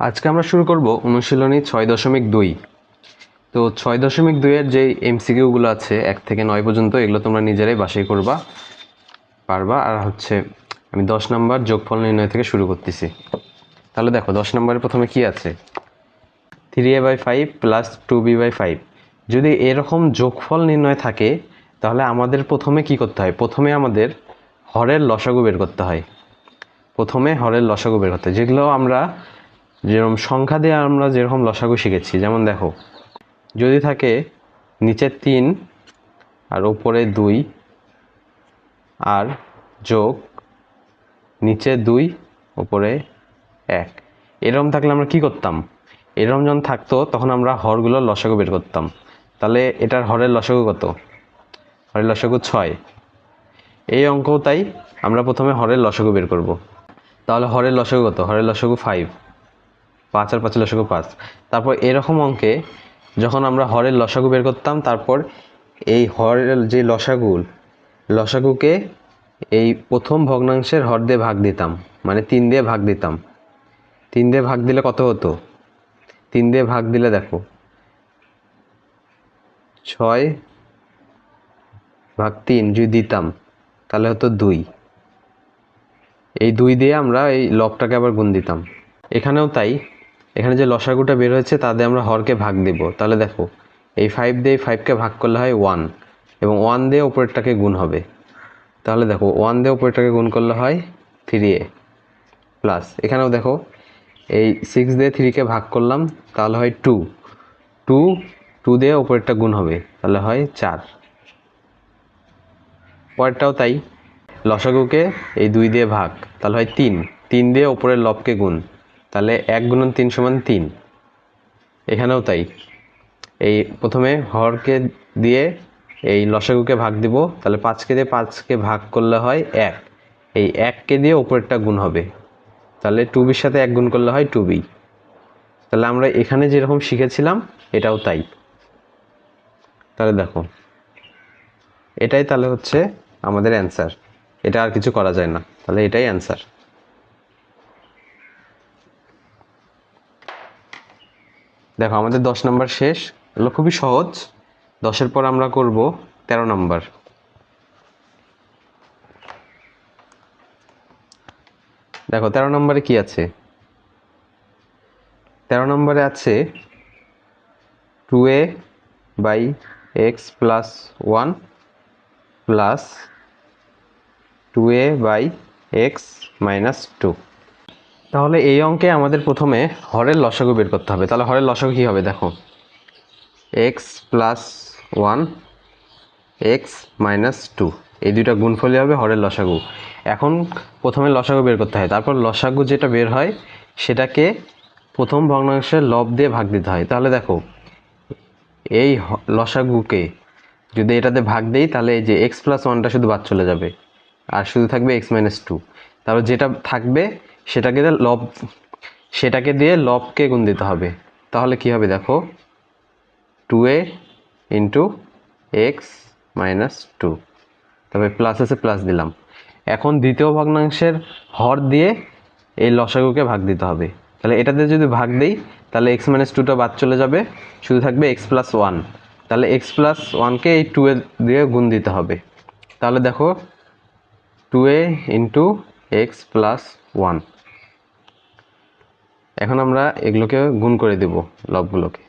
আজকে আমরা শুরু করব অনুশীলনী 6.2। তো 6.2 এর যে এমসিকিউগুলো আছে 1 থেকে 9 পর্যন্ত, এগুলো তোমরা নিজেরাই বাছাই পারবা। আর আমি 10 নম্বর যোগফল নির্ণয় থেকে শুরু করতেছি। তাহলে দেখো 10 নম্বরে প্রথমে কি আছে, 3a/5 প্লাস 2b/5। যদি এরকম যোগফল নির্ণয় থাকে তাহলে আমাদের প্রথমে কি করতে হয়, প্রথমে আমাদের হরের লসাগু বের করতে হয়। যেগুলো আমরা যেরকম সংখ্যা দিয়ে আমরা যেরকম লসাগু শিখেছি, যেমন দেখো যদি থাকে নিচে 3 আর উপরে 2 আর যোগ নিচে 2 উপরে 1, এরকম থাকলে আমরা কি করতাম, এরকম যখন থাকতো তখন আমরা হরগুলোর লসাগু বের করতাম। তাহলে এটার হরের লসাগু কত? হরের লসাগু 6। এই অঙ্কও তাই, আমরা প্রথমে হরের লসাগু বের করব। তাহলে হরের লসাগু কত? হরের লসাগু 5, 5 আর 5 লসাগু 5। তারপর এরকম অঙ্কে যখন আমরা হরের লসাগু বের করতাম, তারপর এই হরের যে লসাগুকে এই প্রথম ভগ্নাংশের হর দিয়ে ভাগ দিতাম, মানে 3 দিয়ে ভাগ দিতাম। 3 দিয়ে ভাগ দিলে কত হতো? 3 দিয়ে ভাগ দিলে দেখো 6/3 যদি দিতাম তাহলে হতো 2। এই 2 দিয়ে আমরা এই লবটাকে আবার গুণ দিতাম। এখানেও তাই, এখানে যে লসাগুটা বের হয়েছে তা দিয়ে আমরা হরকে ভাগ দেব। তাহলে দেখো এই 5 দিয়ে 5কে ভাগ করলে হয় 1, এবং 1 দিয়ে উপরেরটাকে গুণ হবে। তাহলে দেখো 1 দিয়ে উপরেরটাকে গুণ করলে হয় 3a প্লাস, এখানেও দেখো এই 6 দিয়ে 3কে ভাগ করলাম তাহলে হয় 2, 2 দিয়ে উপরেরটা গুণ হবে তাহলে হয় 4। পরেরটাও তাই, লসাগুকে এই 2 দিয়ে ভাগ তাহলে হয় 3 দিয়ে উপরের লবকে গুণ, তাহলে 1 গুণন 3 সমান 3। এখানেও তাই, এই প্রথমে হরকে দিয়ে এই লসাগুকে ভাগ দিব, তাহলে 5কে দিয়ে 5কে ভাগ করলে হয় 1, এই 1কে দিয়ে উপরেরটা গুণ হবে, তাহলে 2bর সাথে 1 গুণ করলে হয় 2b। তাহলে আমরা এখানে যেরকম শিখেছিলাম এটাও তাই। তাহলে দেখো এটাই তাহলে হচ্ছে আমাদের অ্যান্সার, এটা আর কিছু করা যায় না, তাহলে এটাই অ্যান্সার। দেখো আমাদের 10 নম্বর শেষ, এগুলো খুবই সহজ। 10-এর পর আমরা করব 13 নম্বর। দেখো 13 নম্বরে কি আছে, 13 নম্বরে আছে 2a/x plus 1 plus 2a/x minus 2। তাহলে এই অঙ্কে আমাদের প্রথমে হরের লসাগু বের করতে হবে। তাহলে হরের লসাগু কী হবে, দেখো x প্লাস 1 x মাইনাস 2, এই দুইটা গুণফলই হবে হরের লসাগু। এখন প্রথমে লসাগু বের করতে হয়, তারপর লসাগু যেটা বের হয় সেটাকে প্রথম ভগ্নাংশের লব দিয়ে ভাগ দিতে হয়। তাহলে দেখো এই লসাগুকে যদি এটাতে ভাগ দেই তাহলে এই যে x প্লাস 1টা শুধু বাদ চলে যাবে, আর শুধু থাকবে x মাইনাস 2। তারপর যেটা থাকবে সেটাকে দিয়ে লবকে গুণ দিতে হবে। তাহলে কি হবে দেখো 2a ইন্টু x মাইনাস 2, তবে প্লাস আছে প্লাস দিলাম। এখন দ্বিতীয় ভগ্নাংশের হর দিয়ে এই লসাগুকে ভাগ দিতে হবে। তাহলে এটাতে যদি ভাগ দেই তাহলে x মাইনাস 2টা বাদ চলে যাবে, শুধু থাকবে x প্লাস 1। তাহলে x প্লাস 1কে এই 2 দিয়ে গুণ দিতে হবে। তাহলে দেখো 2a ইন্টু x প্লাস 1। এখন আমরা এগুলোকে গুণ করে দেব লবগুলোকে।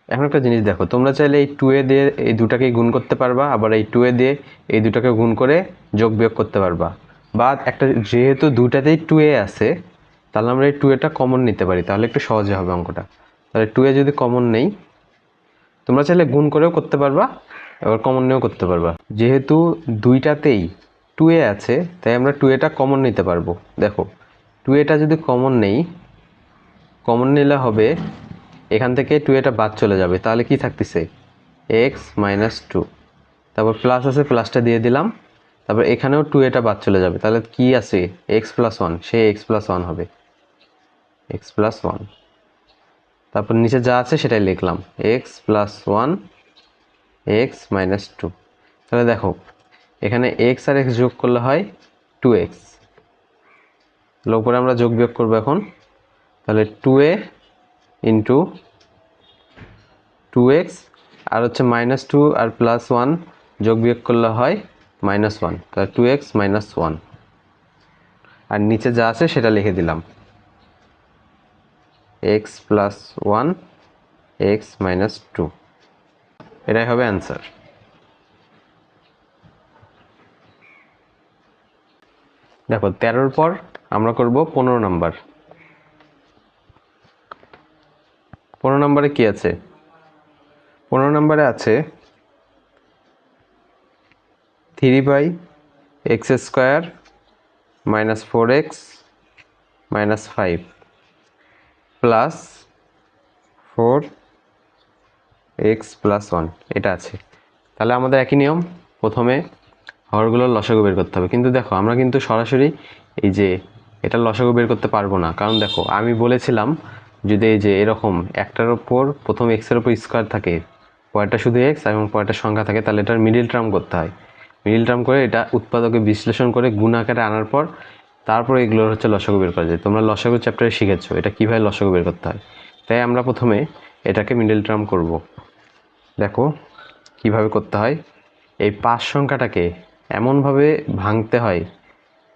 এখন একটা জিনিস দেখো, তোমরা চাইলে এই 2a দিয়ে এই দুটাকেই গুণ করতে পারবা, আবার এই 2a দিয়ে এই দুটাকে গুণ করে যোগ বিয়োগ করতে পারবা। বা একটা, যেহেতু দুটাতেই 2a আছে তাহলে আমরা এই 2aটা কমন নিতে পারি, তাহলে একটু সহজে হবে অঙ্কটা। তাহলে 2a যদি কমন নেই, তোমরা চাইলে গুণ করেও করতে পারবা, আবার কমন নিয়েও করতে পারবা। যেহেতু দুইটাতেই 2a আছে তাই আমরা 2aটা কমন নিতে পারবো। দেখো 2aটা যদি কমন নেই, কমন নিলে হবে এখান থেকে 2aটা বাদ চলে যাবে, তাহলে কি থাকতেছে x মাইনাস 2, তারপর প্লাস আছে প্লাসটা দিয়ে দিলাম, তারপর এখানেও 2aটা বাদ চলে যাবে, তাহলে কি আছে x প্লাস 1, সে x প্লাস 1 হবে, x প্লাস 1। তারপর নিচে যা আছে সেটাই লিখলাম, x প্লাস 1 x মাইনাস 2। তাহলে দেখো এখানে x আর x যোগ করলে হয় 2x, তাহলে উপরে আমরা যোগ বিয়োগ করবো এখন তাহলে 2a ইন্টু 2x আর হচ্ছে -2 আর +1 যোগ বিয়োগ করলে হয় -1, তাহলে 2x - 1, আর নিচে যা আছে সেটা লিখে দিলাম x + 1 x - 2, এটাই হবে অ্যান্সার। দেখো 13-র পর আমরা করব 15 নাম্বার। 15 নম্বরে কি আছে? 15 নম্বরে আছে 3/x² - 4x - 5 প্লাস 4x + 1, এটা আছে। তাহলে আমাদের একই নিয়ম, প্রথমে হরগুলোর লসাগু বের করতে হবে। কিন্তু দেখো আমরা কিন্তু সরাসরি এই যে এটা লসাগু বের করতে পারবো না, কারণ দেখো আমি বলেছিলাম যদি এই যে এরকম একটার ওপর প্রথম এক্সের ওপর স্কোয়ার থাকে, পরেরটা শুধু এক্স এবং পরেরটা সংখ্যা থাকে, তাহলে এটার মিডিল টার্ম করতে হয়। মিডিল টার্ম করে এটা উৎপাদকে বিশ্লেষণ করে গুণ আকারে আনার পর তারপর এগুলোর হচ্ছে লসাগু বের করা যায়। তোমরা লসাগু চ্যাপ্টারে শিখেছো এটা কীভাবে লসাগু বের করতে হয়, তাই আমরা প্রথমে এটাকে মিডিল টার্ম করব। দেখো কিভাবে করতে হয়। এই 5 সংখ্যাটাকে এমনভাবে ভাঙতে হয়,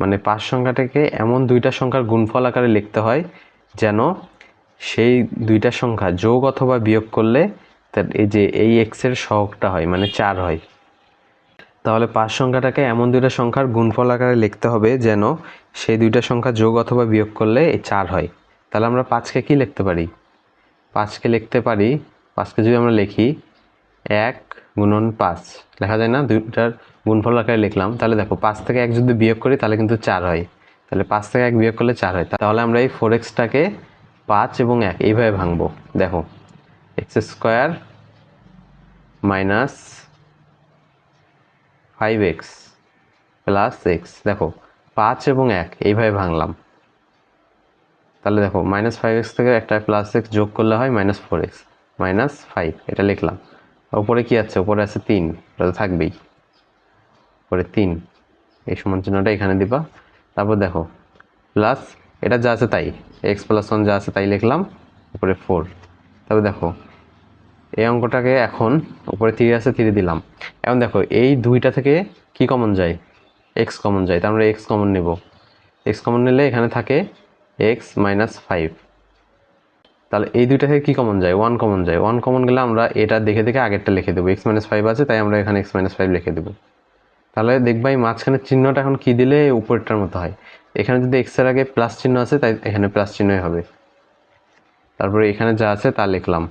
মানে 5 সংখ্যাটাকে এমন দুইটা সংখ্যার গুণফল আকারে লিখতে হয় যেন সেই দুইটা সংখ্যা যোগ অথবা বিয়োগ করলে এই যে এই এক্সের সহগটা হয়, মানে 4 হয়। তাহলে 5 সংখ্যাটাকে এমন দুইটা সংখ্যার গুণফল আকারে লিখতে হবে যেন সেই দুইটা সংখ্যা যোগ অথবা বিয়োগ করলে এই 4 হয়। তাহলে আমরা 5কে কি লিখতে পারি? 5কে লিখতে পারি, 5কে যদি আমরা লিখি 1 × 5 লেখা যায় না, দুইটার গুণফল আকারে লিখলাম। তাহলে দেখো 5 থেকে 1 যদি বিয়োগ করি তাহলে কিন্তু 4 হয়। তাহলে 5 থেকে 1 বিয়োগ করলে 4 হয়। তাহলে আমরা এই 4x-টাকে 5 এবং 1 এইভাবে ভাঙবো। দেখো x² - 5x + x, দেখো 5 এবং 1 এইভাবে ভাঙলাম। তাহলে দেখো -5x থেকে একটা +x যোগ করলে হয় -4x - 5, এটা লিখলাম। উপরে কি আছে? উপরে আছে 3, এটা তো থাকবেই। উপরে 3, এই সমান চিহ্নটা এখানে দিবা। তারপর দেখো প্লাস এটা যা আছে তাই, x + 1 যা আছে তাই লিখলাম, উপরে 4। তারপর দেখো এই অঙ্কটাকে এখন উপরে 3 আছে 3 দিলাম। এখন দেখো এই দুইটা থেকে কি কমন যায়? x কমন যায়, তার আমরা x কমন নেব। x কমন নিলে এখানে থাকে x - 5। তাহলে এই দুইটা থেকে কি কমন যায়? 1 কমন যায়। 1 কমন গেলে আমরা এটা দেখে দেখে আগেরটা লিখে দেবো। x - 5 আছে তাই আমরা এখানে x - 5 লিখে দেবো। তাহলে দেখবা এই মাঝখানের চিহ্নটা এখন কি দিলে উপরেরটার মতো হয়। এখানে যদি x এর আগে প্লাস চিহ্ন আছে তাই এখানে প্লাস চিহ্নই হবে। তারপরে এখানে যা আছে তা লিখলাম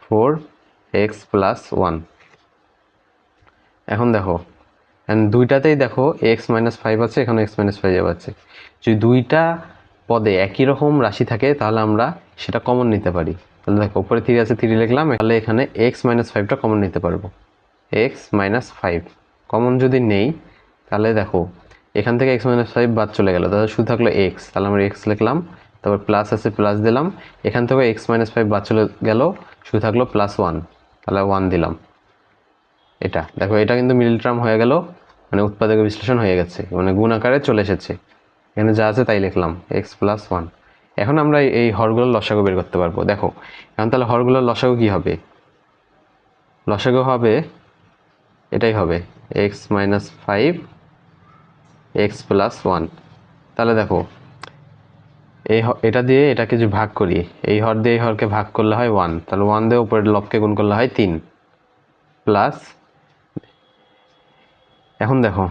4x + 1। এখন দেখো দুইটাতেই দেখো x - 5 আছে, এখানে x - 5 আছে। যদি দুইটা পদে একই রকম রাশি থাকে তাহলে আমরা সেটা কমন নিতে পারি। তাহলে দেখো উপরে 3 আছে 3 লিখলাম, তাহলে এখানে x - 5টা কমন নিতে পারবো। x - 5 কমন যদি নেই তাহলে দেখো এখান থেকে x - 5 বাদ চলে গেল, তাহলে শুধু থাকলো x। তাহলে আমরা x লিখলাম, তারপর প্লাস আছে প্লাস দিলাম। এখান থেকে x - 5 বাদ চলে গেল, শুধু থাকলো +1, তাহলে 1 দিলাম। এটা দেখো এটা কিন্তু মিডল টার্ম হয়ে গেল, মানে উৎপাদক বিশ্লেষণ হয়ে গেছে, মানে গুণ আকারে চলে এসেছে। এখানে যা আছে তাই লিখলাম x + 1। এখন আমরা এই হরগুলোর লসাগু বের করতে পারবো। দেখো এখন তাহলে হরগুলোর লসাগু কি হবে? লসাগু হবে এটাই হবে x - 5 x + 1। তাহলে দেখো এটা দিয়ে এটাকে যে ভাগ করি, এই হর দিয়ে এই হরকে ভাগ করলে হয় 1, তাহলে 1 দিয়ে উপরের লবকে গুণ করলে হয় 3 প্লাস। এখন দেখো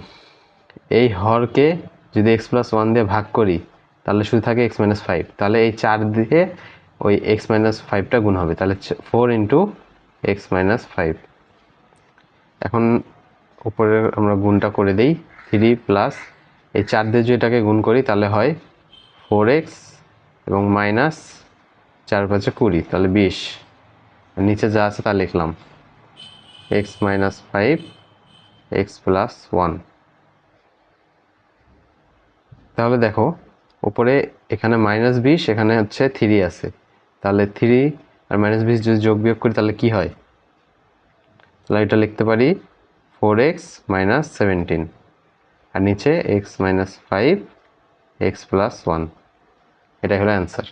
এই হরকে যদি x + 1 দিয়ে ভাগ করি তাহলে শুধু থাকে x - 5, তাহলে এই 4 দিয়ে ওই x - 5টা গুণ হবে, তাহলে 4 × x - 5। এখন উপরে আমরা গুণটা করে দিই, 3 প্লাস এই 4 দিয়ে যদি এটাকে গুণ করি তাহলে হয় 4x এবং -4 × 5 = 20, তাহলে 20। নিচে যা আছে তা লিখলাম x - 5 x + 1। তাহলে দেখো উপরে এখানে -20, এখানে হচ্ছে 3 আছে, তাহলে 3 আর -20 যদি যোগ বিয়োগ করি তাহলে কি হয়? তাহলে এটা লিখতে পারি 4x - 17, আর নিচে x - 5 x + 1, এটাই হলো অ্যান্সার।